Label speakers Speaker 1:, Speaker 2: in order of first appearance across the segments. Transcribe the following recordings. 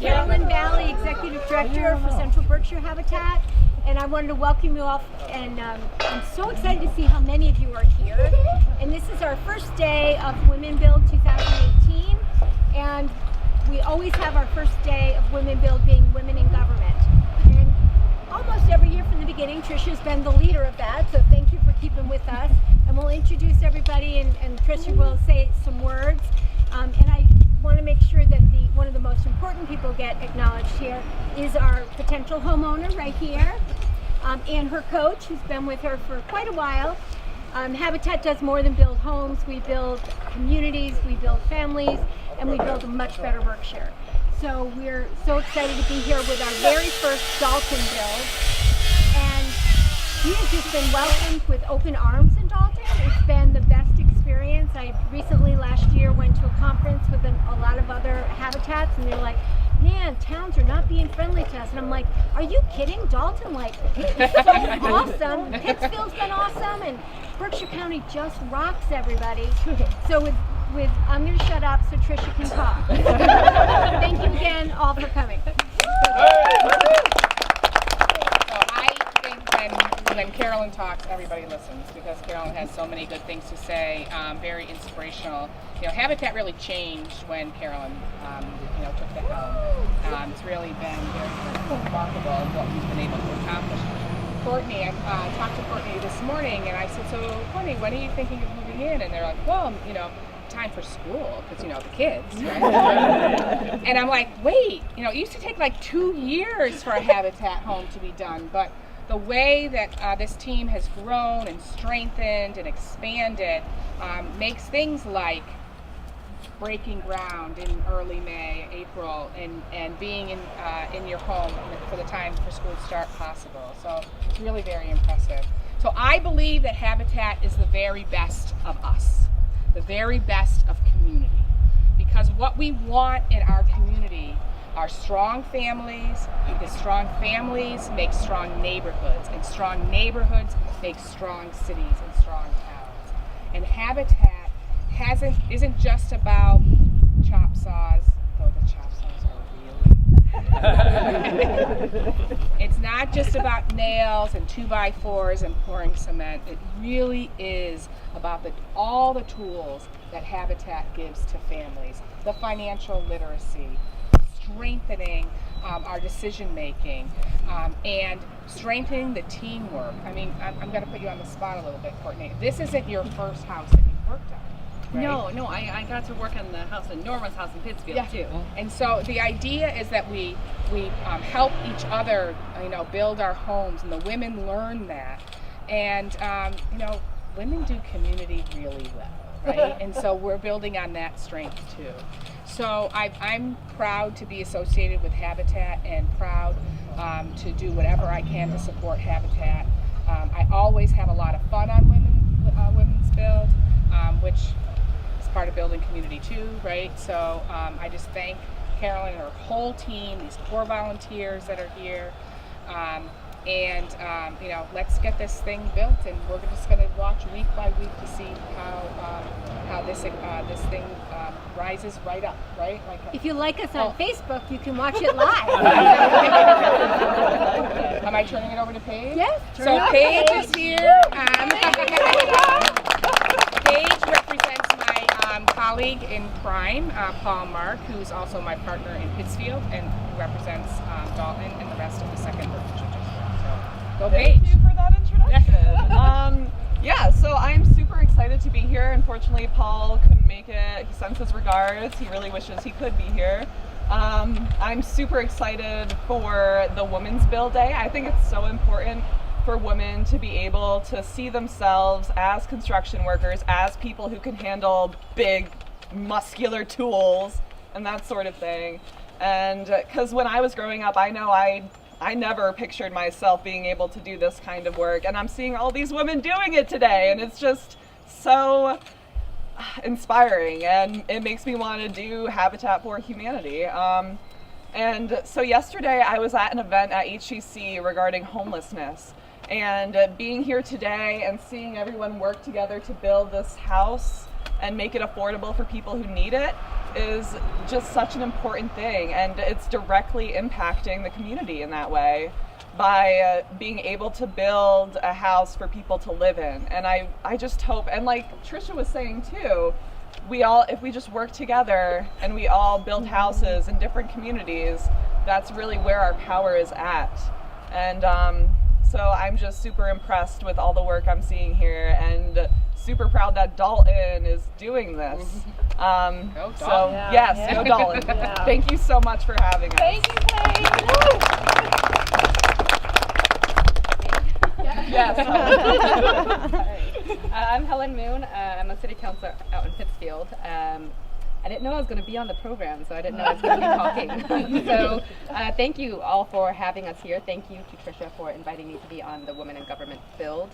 Speaker 1: Carolyn Valley, Executive Director for Central Berkshire Habitat, and I wanted to welcome you all, and I'm so excited to see how many of you are here. And this is our first day of Women Build 2018, and we always have our first day of Women Build being Women in Government. And almost every year from the beginning, Trisha's been the leader of that, so thank you for keeping with us. And we'll introduce everybody, and Trisha will say some words. And I want to make sure that one of the most important people get acknowledged here is our potential homeowner right here, and her coach, who's been with her for quite a while. Habitat does more than build homes. We build communities, we build families, and we build a much better Berkshire. So we're so excited to be here with our very first Dalton build. And we have just been welcomed with open arms in Dalton. It's been the best experience. I recently, last year, went to a conference with a lot of other habitats, and they're like, man, towns are not being friendly to us. And I'm like, are you kidding? Dalton, like, it's so awesome. Pittsfield's been awesome, and Berkshire County just rocks, everybody. So I'm going to shut up so Trisha can talk. Thank you again all for coming.
Speaker 2: When Carolyn talks, everybody listens, because Carolyn has so many good things to say, very inspirational. Habitat really changed when Carolyn, took the helm. It's really been very remarkable what we've been able to accomplish. Courtney, I talked to Courtney this morning, and I said, so Courtney, when are you thinking of moving in? And they're like, well, time for school, because the kids, right? And I'm like, wait, it used to take like 2 years for a Habitat home to be done, but the way that this team has grown and strengthened and expanded makes things like breaking ground in early May, April, and being in your home for the time for school to start possible. So it's really very impressive. So I believe that Habitat is the very best of us, the very best of community, because what we want in our community are strong families, because strong families make strong neighborhoods, and strong neighborhoods make strong cities and strong towns. And Habitat isn't just about chop saws, though the chop saws are really. It's not just about nails and 2x4s and pouring cement. It really is about all the tools that Habitat gives to families, the financial literacy, strengthening our decision making, and strengthening the teamwork. I mean, I'm going to put you on the spot a little bit, Courtney. This isn't your first house that you've worked on, right?
Speaker 3: No, I got to work on the house in Norma's house in Pittsfield too.
Speaker 2: And so the idea is that we help each other, build our homes, and the women learn that. And women do community really well. Right? And so we're building on that strength too. So I'm proud to be associated with Habitat, and proud to do whatever I can to support Habitat. I always have a lot of fun on Women's Build, which is part of building community too, right? So I just thank Carolyn and her whole team, these core volunteers that are here. Let's get this thing built, and we're just going to watch week by week to see how this thing rises right up, right?
Speaker 1: If you like us on Facebook, you can watch it live.
Speaker 2: Am I turning it over to Paige?
Speaker 1: Yes.
Speaker 2: So Paige is here. Paige represents my colleague in crime, Paul Mark, who's also my partner in Pittsfield, and who represents Dalton and the rest of the second Berkshire district. So, go Paige.
Speaker 4: Thank you for that introduction. So I'm super excited to be here. Unfortunately, Paul couldn't make it. He sends his regards. He really wishes he could be here. I'm super excited for the Women's Build Day. I think it's so important for women to be able to see themselves as construction workers, as people who can handle big, muscular tools and that sort of thing. And because when I was growing up, I know I never pictured myself being able to do this kind of work, and I'm seeing all these women doing it today, and it's just so inspiring, and it makes me want to do Habitat for Humanity. And so yesterday I was at an event at HEC regarding homelessness, and being here today and seeing everyone work together to build this house and make it affordable for people who need it is just such an important thing, and it's directly impacting the community in that way by being able to build a house for people to live in. And I just hope, and like Trisha was saying too, if we just work together and we all build houses in different communities, that's really where our power is at. And so I'm just super impressed with all the work I'm seeing here, and super proud that Dalton is doing this.
Speaker 2: Go Dalton.
Speaker 4: So yes, go Dalton. Thank you so much for having us.
Speaker 1: Thank you, Kate.
Speaker 4: Yes.
Speaker 3: I'm Helen Moon. I'm a city councilor out in Pittsfield. I didn't know I was going to be on the program, so I didn't know I was going to be talking. So thank you all for having us here. Thank you to Trisha for inviting me to be on the Women in Government build.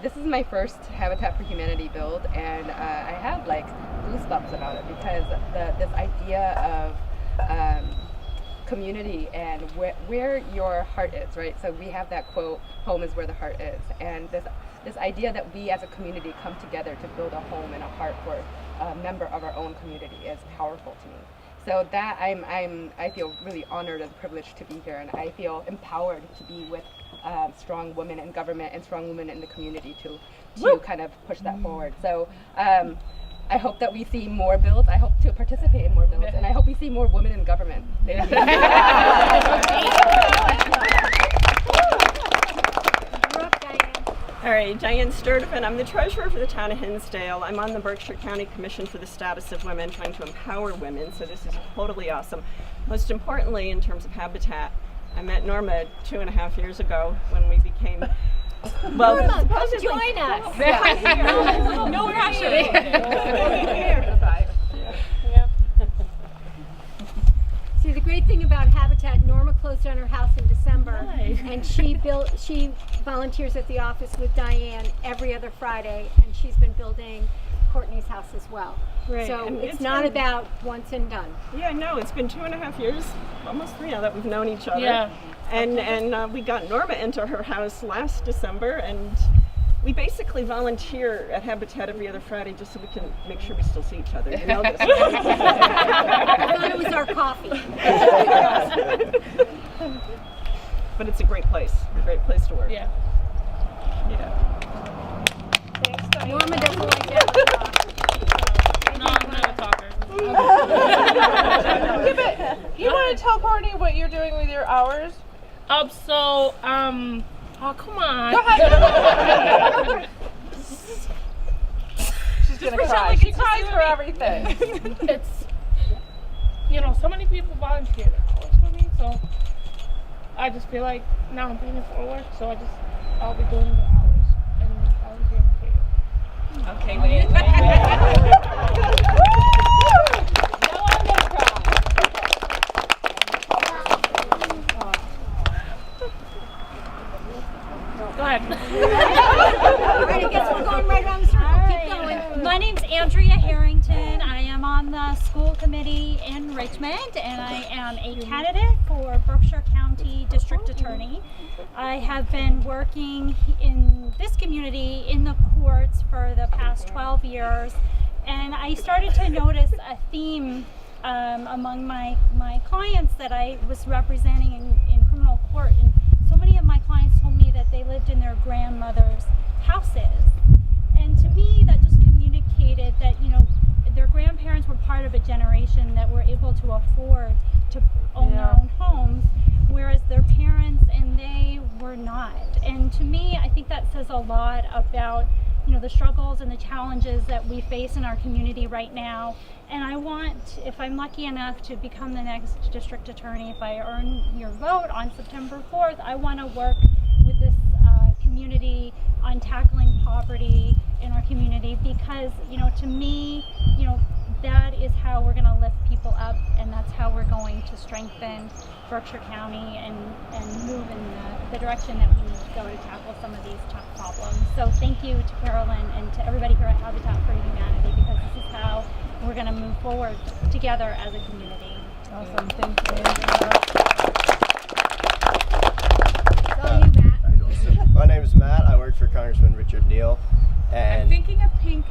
Speaker 3: This is my first Habitat for Humanity build, and I have like goosebumps about it, because this idea of community and where your heart is, right? So we have that quote, home is where the heart is. And this idea that we as a community come together to build a home and a heart for a member of our own community is powerful to me. So that I feel really honored and privileged to be here, and I feel empowered to be with strong women in government and strong women in the community to kind of push that forward. So I hope that we see more builds. I hope to participate in more builds, and I hope we see more women in government. Thank you.
Speaker 5: All right, Diane Sturdivant. I'm the treasurer for the town of Hinsdale. I'm on the Berkshire County Commission for the Status of Women, trying to empower women, so this is totally awesome. Most importantly, in terms of habitat, I met Norma 2.5 years ago when we became... Well,
Speaker 1: Norma, come join us.
Speaker 2: No pressure.
Speaker 1: See, the great thing about Habitat, Norma closed down her house in December, and she volunteers at the office with Diane every other Friday, and she's been building Courtney's house as well.
Speaker 5: Right.
Speaker 1: So
Speaker 5: And
Speaker 1: it's
Speaker 5: it's
Speaker 1: not
Speaker 5: been-
Speaker 1: about once and done.
Speaker 5: Yeah, no, it's been 2.5 years, almost 3 now, that we've known each other.
Speaker 6: Yeah.
Speaker 5: And we got Norma into her house last December, and we basically volunteer at Habitat every other Friday just so we can make sure we still see each other. You know this.
Speaker 1: I thought it was our coffee.
Speaker 5: But it's a great place to work.
Speaker 6: Yeah.
Speaker 5: Yeah.
Speaker 1: Norma doesn't like that.
Speaker 6: No, I'm not a talker.
Speaker 7: You want to tell Courtney what you're doing with your hours?
Speaker 6: Oh, come on.
Speaker 7: Go ahead. She's gonna cry. She cries for everything.
Speaker 6: It's, so many people volunteer their hours for me, so I just feel like now I'm paying it forward, so I'll be doing the hours and volunteering for you.
Speaker 5: Okay, wait.
Speaker 1: Now I'm gonna cry.
Speaker 6: Go ahead.
Speaker 1: All right, I guess we're going right around the circle. Keep going.
Speaker 8: My name's Andrea Harrington. I am on the school committee in Richmond, and I am a candidate for Berkshire County District Attorney. I have been working in this community in the courts for the past 12 years, and I started to notice a theme among my clients that I was representing in criminal court. And so many of my clients told me that they lived in their grandmother's houses. And to me, that just communicated that, their grandparents were part of a generation that were able to afford to own their own homes, whereas their parents and they were not. And to me, I think that says a lot about, the struggles and the challenges that we face in our community right now. And I want, if I'm lucky enough to become the next district attorney, if I earn your vote on September 4th, I want to work with this community on tackling poverty in our community, because to me that is how we're going to lift people up, and that's how we're going to strengthen Berkshire County and move in the direction that we need to go to tackle some of these tough problems. So thank you to Carolyn and to everybody here at Habitat for Humanity, because this is how we're going to move forward together as a community.
Speaker 7: Awesome, thank you.
Speaker 1: It's all you, Matt.
Speaker 9: My name is Matt. I work for Congressman Richard Neal.
Speaker 2: I'm
Speaker 9: And
Speaker 2: thinking a pink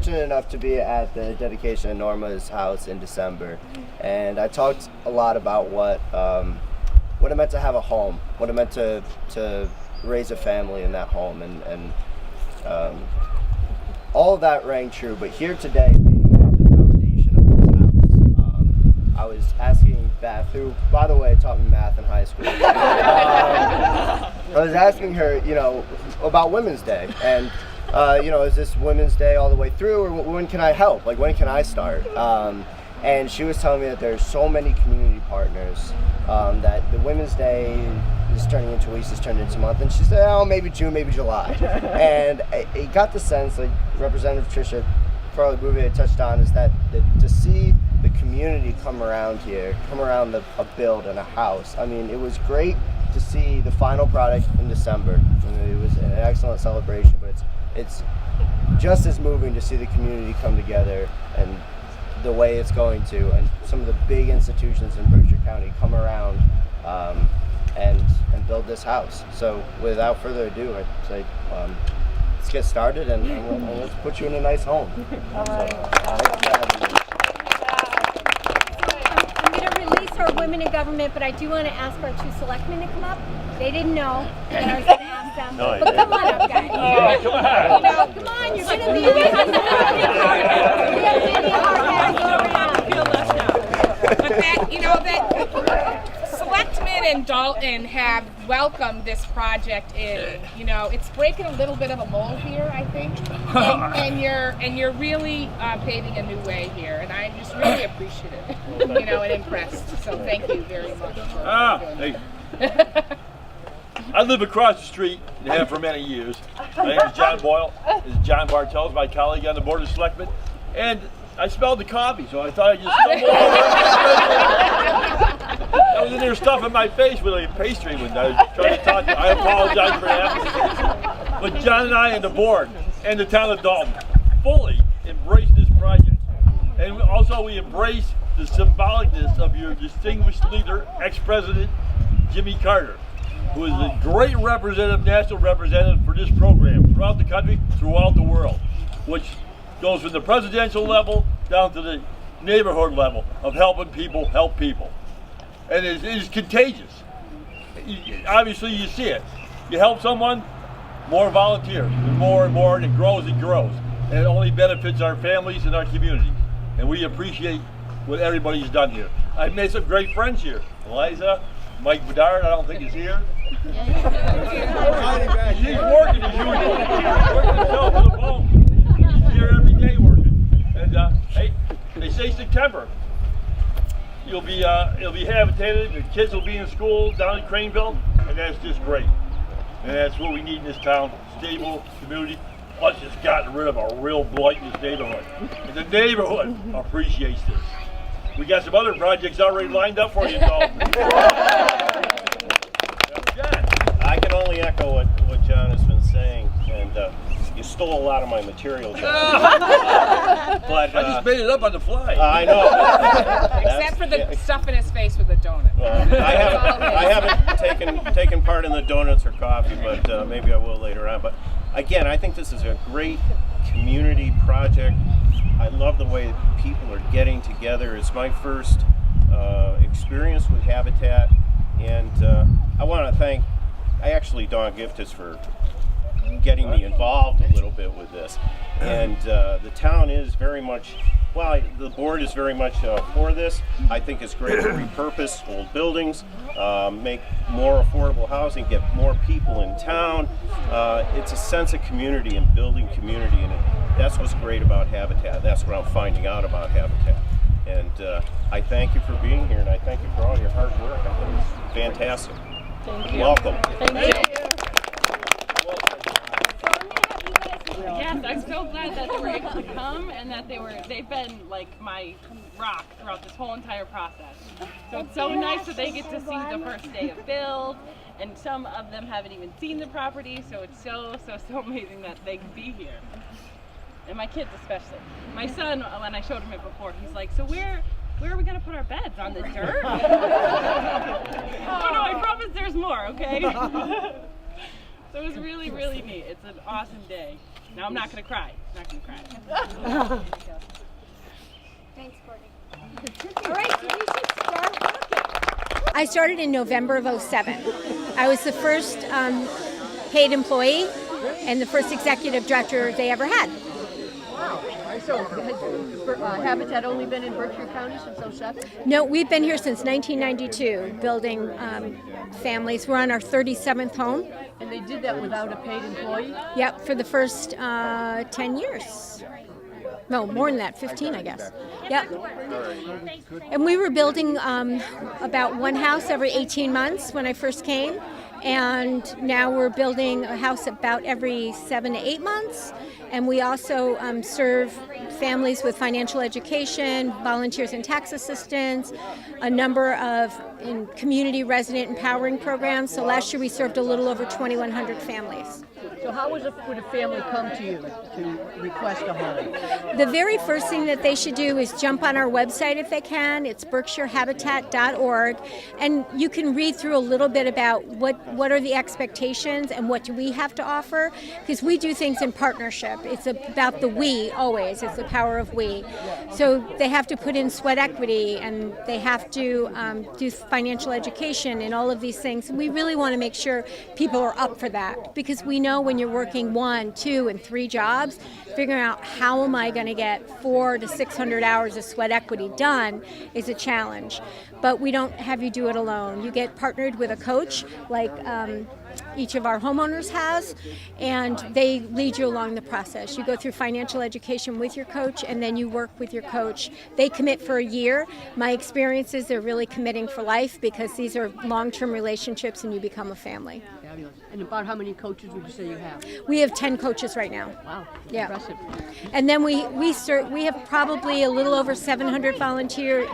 Speaker 9: fortunate enough to be at the dedication of Norma's house in December, and I talked a lot about what it meant to have a home, what it meant to raise a family in that home, and all of that rang true. But here today, being at the foundation of this house, I was asking Beth, who, by the way, taught me math in high school. I was asking her, about Women's Day, and is this Women's Day all the way through, or when can I help? Like, when can I start? And she was telling me that there's so many community partners, that the Women's Day is turning into weeks, is turning into a month, and she said, oh, maybe June, maybe July. And it got the sense, like Representative Tricia probably touched on, is that to see the community come around here, come around a build and a house. I mean, it was great to see the final product in December. It was an excellent celebration, but it's just as moving to see the community come together and the way it's going to, and some of the big institutions in Berkshire County come around and build this house. So without further ado, I'd say let's get started and let's put you in a nice home.
Speaker 7: All right.
Speaker 1: I'm going to release our women in government, but I do want to ask our two selectmen to come up. They didn't know that I was going to ask them.
Speaker 10: No,
Speaker 1: But come on up, guys.
Speaker 10: Come on.
Speaker 1: Come on, you're going to be in the
Speaker 2: But that Selectmen and Dalton have welcomed this project in. It's breaking a little bit of a mold here, I think, and you're really paving a new way here, and I'm just really appreciative, and impressed. So thank you very much.
Speaker 10: Hey. I live across the street and have for many years. My name is John Boyle. This is John Bartels, my colleague on the Board of Selectmen, and I smelled the coffee, so I thought I'd just stumble over. I was in there stuffing my face with a pastry when I was trying to talk to you. I apologize for that. But John and I and the board and the town of Dalton fully embrace this project. And also we embrace the symbolicness of your distinguished leader, ex-president Jimmy Carter, who is a great representative, national representative for this program throughout the country, throughout the world, which goes from the presidential level down to the neighborhood level of helping people help people. And it is contagious. Obviously you see it. You help someone, more volunteers, and more, and it grows and grows. And it only benefits our families and our communities. And we appreciate what everybody's done here. I've made some great friends here. Eliza, Mike Bedard, I don't think he's here. He's working as usual. Working himself to the bone. He's here every day working. And hey, they say September. It'll be habitated, the kids will be in school down in Craneville, and that's just great. And that's what we need in this town, stable community. Us just gotten rid of a real blight in this neighborhood. And the neighborhood appreciates this. We got some other projects already lined up for you, Dalton.
Speaker 11: I can only echo what John has been saying, and you stole a lot of my material, John. But
Speaker 10: I just made it up on the fly.
Speaker 11: I know.
Speaker 2: Except for the stuff in his face with the donut.
Speaker 11: I haven't taken part in the donuts or coffee, but maybe I will later on. But again, I think this is a great community project. I love the way people are getting together. It's my first experience with Habitat, and I want to thank Don Giftis for getting me involved a little bit with this. And the town is very much, the board is very much for this. I think it's great to repurpose old buildings, make more affordable housing, get more people in town. It's a sense of community and building community, and that's what's great about Habitat. That's what I'm finding out about Habitat. And I thank you for being here, and I thank you for all your hard work. I think it's fantastic.
Speaker 7: Thank you.
Speaker 11: Welcome.
Speaker 7: Thank you.
Speaker 12: Yes, I'm so glad that they were able to come and that they've been like my rock throughout this whole entire process. So it's so nice that they get to see the first day of build, and some of them haven't even seen the property, so it's so amazing that they can be here. And my kids especially. My son, when I showed him it before, he's like, so where are we going to put our beds? On the dirt? Oh no, I promise there's more, okay? So it was really, really neat. It's an awesome day. Now I'm not gonna cry. Not gonna cry.
Speaker 1: Thanks, Courtney. All right, so we should start working. I started in November of '07. I was the first paid employee and the first executive director they ever had.
Speaker 13: Wow. So has Habitat only been in Berkshire County since '07?
Speaker 1: No, we've been here since 1992, building families. We're on our 37th home.
Speaker 13: And they did that without a paid employee?
Speaker 1: Yep, for the first 10 years. No, more than that, 15, I guess. Yep. And we were building about one house every 18 months when I first came. And now we're building a house about every 7 to 8 months. And we also serve families with financial education, volunteers and tax assistants, a number of community resident empowering programs. So last year we served a little over 2,100 families.
Speaker 13: So how would a family come to you to request a home?
Speaker 1: The very first thing that they should do is jump on our website if they can. It's berkshirehabitat.org. And you can read through a little bit about what are the expectations and what do we have to offer. Because we do things in partnership. It's about the we always. It's the power of we. So they have to put in sweat equity and they have to do financial education and all of these things. We really want to make sure people are up for that. Because we know when you're working 1, 2, and 3 jobs, figuring out how am I going to get 400 to 600 hours of sweat equity done is a challenge. But we don't have you do it alone. You get partnered with a coach like each of our homeowners has, and they lead you along the process. You go through financial education with your coach, and then you work with your coach. They commit for a year. My experience is they're really committing for life because these are long-term relationships and you become a family.
Speaker 13: Fabulous. And about how many coaches would you say you have?
Speaker 1: We have 10 coaches right now.
Speaker 13: Wow,
Speaker 1: yeah.
Speaker 13: Impressive.
Speaker 1: And then we have probably a little over 700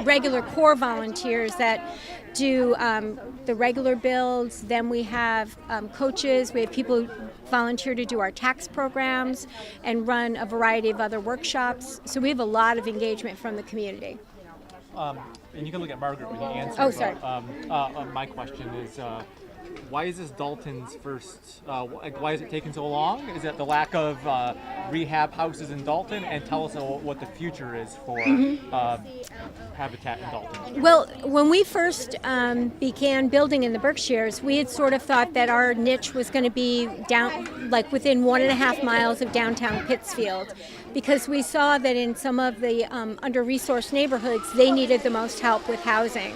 Speaker 1: regular core volunteers that do the regular builds. Then we have coaches. We have people who volunteer to do our tax programs and run a variety of other workshops. So we have a lot of engagement from the community.
Speaker 14: And you can look at Margaret when you answer.
Speaker 1: Oh, sorry.
Speaker 14: My question is, why is this Dalton's first? Why is it taking so long? Is it the lack of rehab houses in Dalton? And tell us what the future is for Habitat in Dalton.
Speaker 1: Well, when we first began building in the Berkshires, we had sort of thought that our niche was going to be down, like within 1.5 miles of downtown Pittsfield, because we saw that in some of the under-resourced neighborhoods, they needed the most help with housing.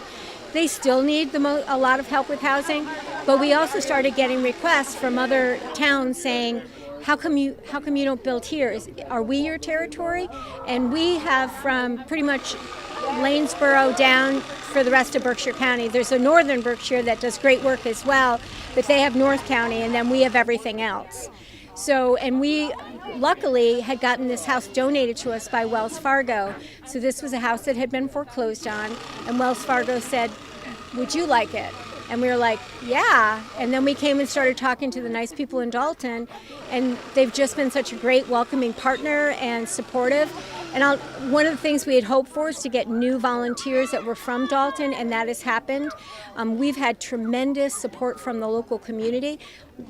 Speaker 1: They still need a lot of help with housing, but we also started getting requests from other towns saying, how come you don't build here? Are we your territory? And we have from pretty much Lanesboro down for the rest of Berkshire County. There's a northern Berkshire that does great work as well, but they have North County, and then we have everything else. So, and we luckily had gotten this house donated to us by Wells Fargo. So this was a house that had been foreclosed on, and Wells Fargo said, would you like it? And we were like, yeah. And then we came and started talking to the nice people in Dalton, and they've just been such a great welcoming partner and supportive. And one of the things we had hoped for is to get new volunteers that were from Dalton, and that has happened. We've had tremendous support from the local community.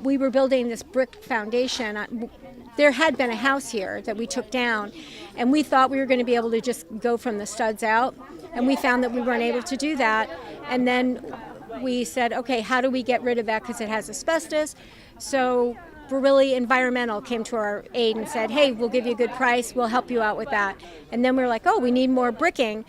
Speaker 1: We were building this brick foundation. There had been a house here that we took down, and we thought we were going to be able to just go from the studs out, and we found that we weren't able to do that. And then we said, okay, how do we get rid of that because it has asbestos? So Really Environmental came to our aid and said, hey, we'll give you a good price, we'll help you out with that. And then we were like, oh, we need more bricking.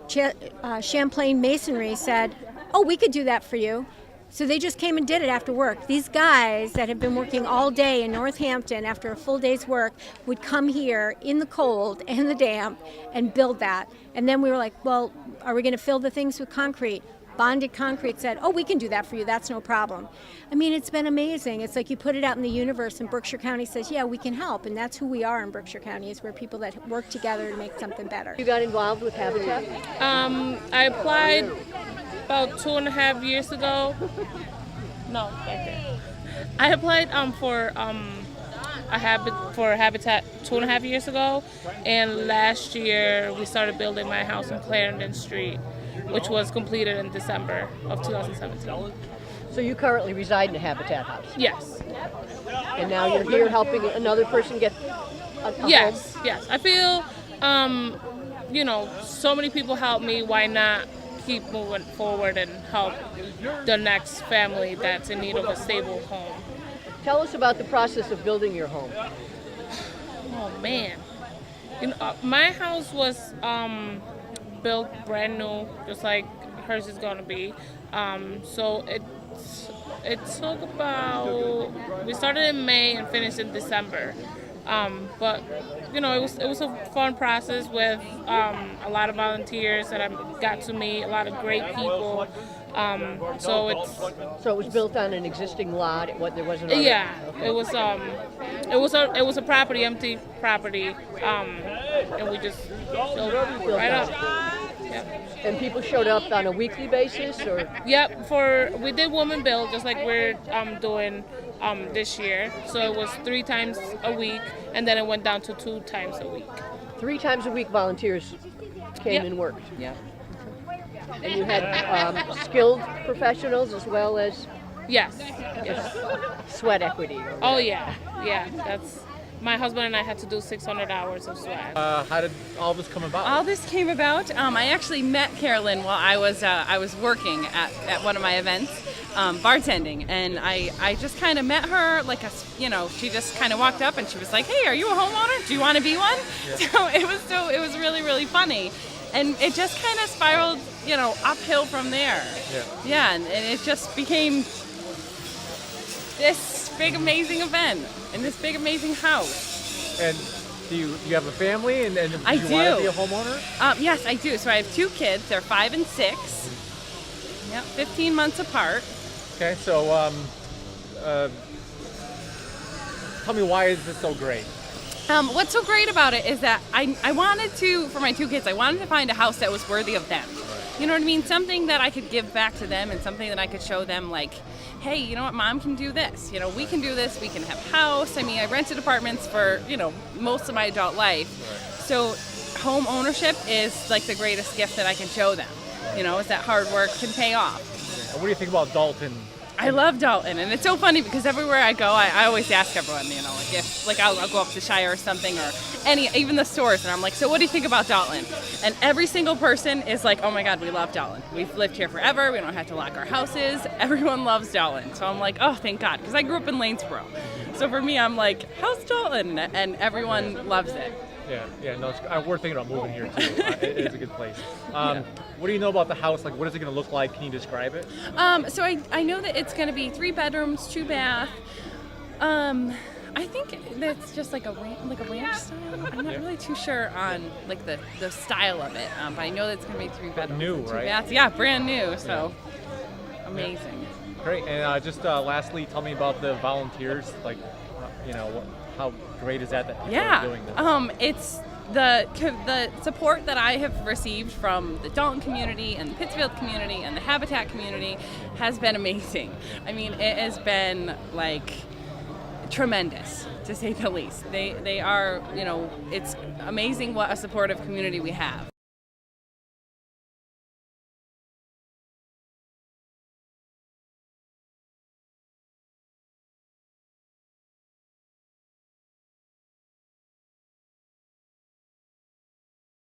Speaker 1: Champlain Masonry said, oh, we could do that for you. So they just came and did it after work. These guys that have been working all day in Northampton after a full day's work would come here in the cold and the damp and build that. And then we were like, well, are we going to fill the things with concrete? Bonded Concrete said, oh, we can do that for you. That's no problem. I mean, it's been amazing. It's like you put it out in the universe and Berkshire County says, yeah, we can help. And that's who we are in Berkshire County, is we're people that work together to make something better.
Speaker 13: You got involved with Habitat?
Speaker 6: I applied about 2.5 years ago. No, back there. I applied for Habitat 2.5 years ago, and last year we started building my house on Clarendon Street, which was completed in December of 2017.
Speaker 13: So you currently reside in a Habitat house,
Speaker 6: Yes.
Speaker 13: and now you're here helping another person get a home?
Speaker 6: Yes. I feel, so many people help me. Why not keep moving forward and help the next family that's in need of a stable home?
Speaker 13: Tell us about the process of building your home.
Speaker 6: Oh man, my house was built brand new, just like hers is gonna be. So it took about, we started in May and finished in December. But it was a fun process with a lot of volunteers that I got to meet, a lot of great people. So
Speaker 13: it was built on an existing lot. There wasn't.
Speaker 6: Yeah, okay. It was a property, empty property, and we just built right up. Yep.
Speaker 13: And people showed up on a weekly basis, or?
Speaker 6: Yep. We did woman build just like we're doing this year. So it was 3 times a week, and then it went down to 2 times a week.
Speaker 13: 3 times a week, volunteers came and worked.
Speaker 6: Yeah.
Speaker 13: And you had skilled professionals as well as
Speaker 6: yes.
Speaker 13: sweat equity.
Speaker 6: Oh yeah. That's my husband and I had to do 600 hours of sweat.
Speaker 14: How did all this come about?
Speaker 12: All this came about. I actually met Carolyn while I was working at one of my events, bartending, and I just kind of met her she just kind of walked up and she was like, "Hey, are you a homeowner? Do you want to be one?" Yeah. So it was really, really funny. And it just kind of spiraled, uphill from there. Yeah, and it just became this big, amazing event in this big, amazing house.
Speaker 14: And do you have a family, and do you want to be a homeowner?
Speaker 12: Yes, I do. So I have 2 kids. They're 5 and 6. Yep, 15 months apart.
Speaker 14: Okay, so tell me, why is this so great?
Speaker 12: What's so great about it is that I wanted to, for my 2 kids, I wanted to find a house that was worthy of them. You know what I mean? Something that I could give back to them and something that I could show them, like, hey, you know what, Mom can do this. We can do this. We can have a house. I mean, I rented apartments for, most of my adult life. So home ownership is like the greatest gift that I can show them. Is that hard work can pay off.
Speaker 14: What do you think about Dalton?
Speaker 12: I love Dalton, and it's so funny because everywhere I go, I always ask everyone, I'll go up to Shire or something, or even the stores, and I'm like, so what do you think about Dalton? And every single person is like, oh my God, we love Dalton. We've lived here forever. We don't have to lock our houses. Everyone loves Dalton. So I'm like, oh, thank God, because I grew up in Lanesboro. So for me, I'm like, how's Dalton? And everyone loves it.
Speaker 14: Yeah, no, we're thinking about moving here too. It is a good place. What do you know about the house? Like, what is it going to look like? Can you describe it?
Speaker 12: So I know that it's going to be 3 bedrooms, 2 bath. I think that's just like a ranch style. I'm not really too sure on like the style of it, but I know that it's going to be 3 bedrooms,
Speaker 14: new,
Speaker 12: and 2
Speaker 14: right?
Speaker 12: baths. Yeah, brand new. So amazing.
Speaker 14: Great. And just lastly, tell me about the volunteers. Like, how great is that people are doing this?
Speaker 12: It's the support that I have received from the Dalton community and the Pittsfield community and the Habitat community has been amazing. I mean, it has been like tremendous, to say the least. They are, it's amazing what a supportive community we have.